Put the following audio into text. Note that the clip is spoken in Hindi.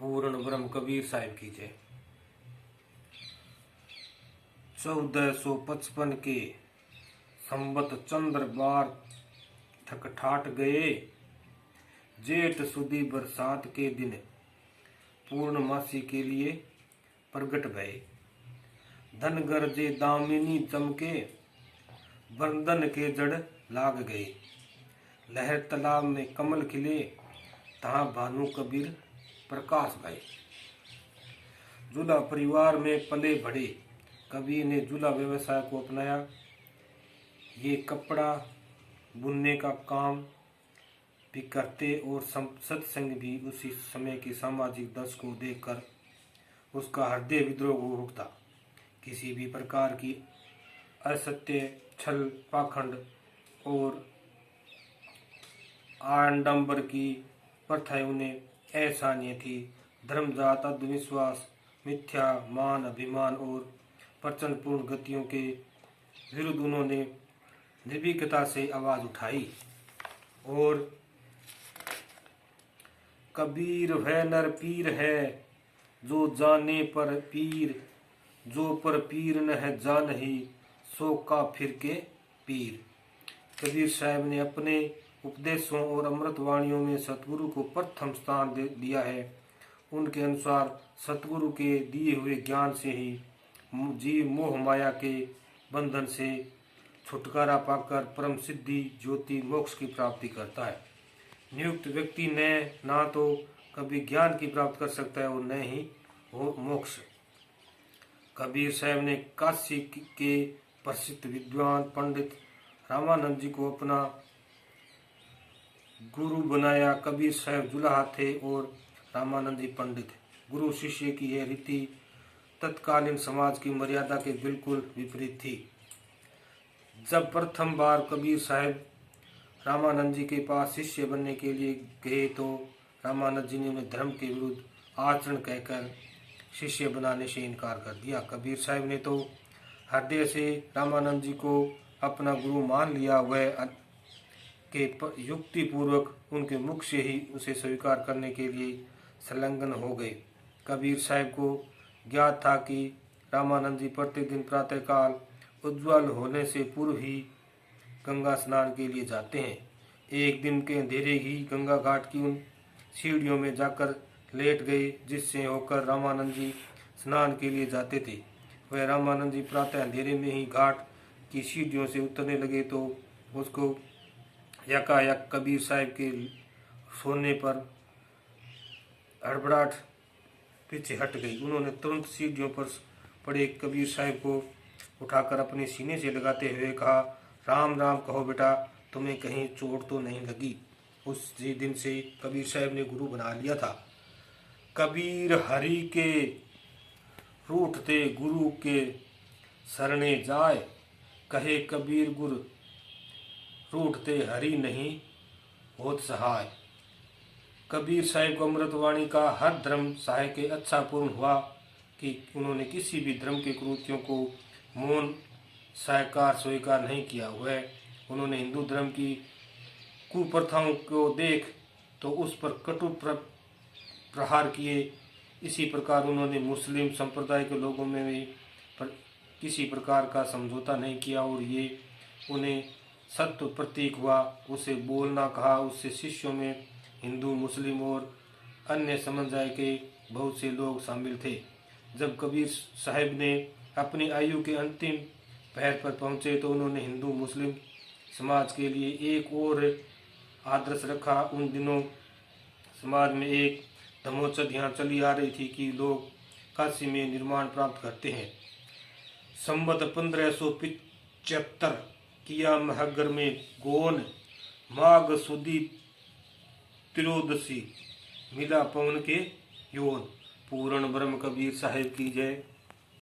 पूर्ण ब्रह्म कबीर साहिब की जय। 1455 के संबत चंद्र बार ठकठाट गए, जेठ सुदी बरसात के दिन पूर्णमासी के लिए प्रगट भये। धन गरजे दामिनी चमके, बंधन के जड़ लाग गए। लहर तालाब में कमल खिले, तहाँ भानु कबीर प्रकाश भये। झूला परिवार में पले बढ़े, कबीर ने झूला व्यवसाय को अपनाया। ये कपड़ा बुनने का काम भी करते और सत्संग भी। उसी समय की सामाजिक दशा को देखकर उसका हृदय विद्रोह हो उठता। किसी भी प्रकार की असत्य, छल, पाखंड और आडंबर की प्रथाएं उन्हें असहनीय थी। धर्म, जात, अंधविश्वास, मिथ्या मान, अभिमान और प्रचंडपूर्ण गतियों के विरुद्ध उन्होंने निर्भीकता से आवाज उठाई। और कबीर वह नर पीर है, जो जाने पर पीर, जो पर पीर न है जानही, सो का फिर के पीर। कबीर साहब ने अपने उपदेशों और अमृत वाणियों में सतगुरु को प्रथम स्थान दिया है। उनके अनुसार सतगुरु के दिए हुए ज्ञान से ही जीव मोह माया के बंधन से छुटकारा पाकर परम सिद्धि ज्योति मोक्ष की प्राप्ति करता है। नियुक्त व्यक्ति ने ना तो कभी ज्ञान की प्राप्त कर सकता है और न ही वो मोक्ष। कबीर साहब ने काशी के प्रसिद्ध विद्वान पंडित रामानंद जी को अपना गुरु बनाया। कबीर साहब जुलाहा थे और रामानंद जी पंडित। गुरु शिष्य की यह रीति तत्कालीन समाज की मर्यादा के बिल्कुल विपरीत थी। जब प्रथम बार कबीर साहब रामानंद जी के पास शिष्य बनने के लिए गए तो रामानंद जी ने उन्हें धर्म के विरुद्ध आचरण कहकर शिष्य बनाने से इनकार कर दिया। कबीर साहब ने तो हृदय से रामानंद जी को अपना गुरु मान लिया। वह के युक्ति पूर्वक उनके मुख से ही उसे स्वीकार करने के लिए संलग्न हो गए। कबीर साहब को ज्ञात था कि रामानंद जी प्रतिदिन प्रातःकाल उज्ज्वल होने से पूर्व ही गंगा स्नान के लिए जाते हैं। एक दिन के अंधेरे ही गंगा घाट की उन सीढ़ियों में जाकर लेट गए जिससे होकर रामानंद जी स्नान के लिए जाते थे। वह रामानंद जी प्रातः अंधेरे में ही घाट की सीढ़ियों से उतरने लगे तो उसको यकायक कबीर साहब के सोने पर हड़बड़ाहट पीछे हट गई। उन्होंने तुरंत सीढ़ियों पर पड़े कबीर साहब को उठाकर अपने सीने से लगाते हुए कहा, राम राम कहो बेटा, तुम्हें कहीं चोट तो नहीं लगी। उसी दिन से कबीर साहब ने गुरु बना लिया था। कबीर हरि के रूठते गुरु के शरणे जाए, कहे कबीर गुरु रूठते हरि नहीं होत सहाय। कबीर साहब को अमृतवाणी का हर धर्म सहाय के अच्छा पूर्ण हुआ कि उन्होंने किसी भी धर्म के कृत्यों को मौन सहकार स्वीकार नहीं किया। वह उन्होंने हिंदू धर्म की कुप्रथाओं को देख तो उस पर कटु प्रहार किए। इसी प्रकार उन्होंने मुस्लिम संप्रदाय के लोगों में भी किसी प्रकार का समझौता नहीं किया और ये उन्हें सत्य प्रतीक हुआ। उसे बोलना कहा। उससे शिष्यों में हिंदू, मुस्लिम और अन्य समुदाय के बहुत से लोग शामिल थे। जब कबीर साहब ने अपनी आयु के अंतिम पहर पर पहुंचे तो उन्होंने हिंदू मुस्लिम समाज के लिए एक और आदर्श रखा। उन दिनों समाज में एक धमोचद यहाँ चली आ रही थी कि लोग काशी में निर्माण प्राप्त करते हैं। संवत 1575 किया महगर में गोन, माघ सुदी त्रियोदशी मिला पवन के योन। पूर्ण ब्रह्म कबीर साहिब की जय।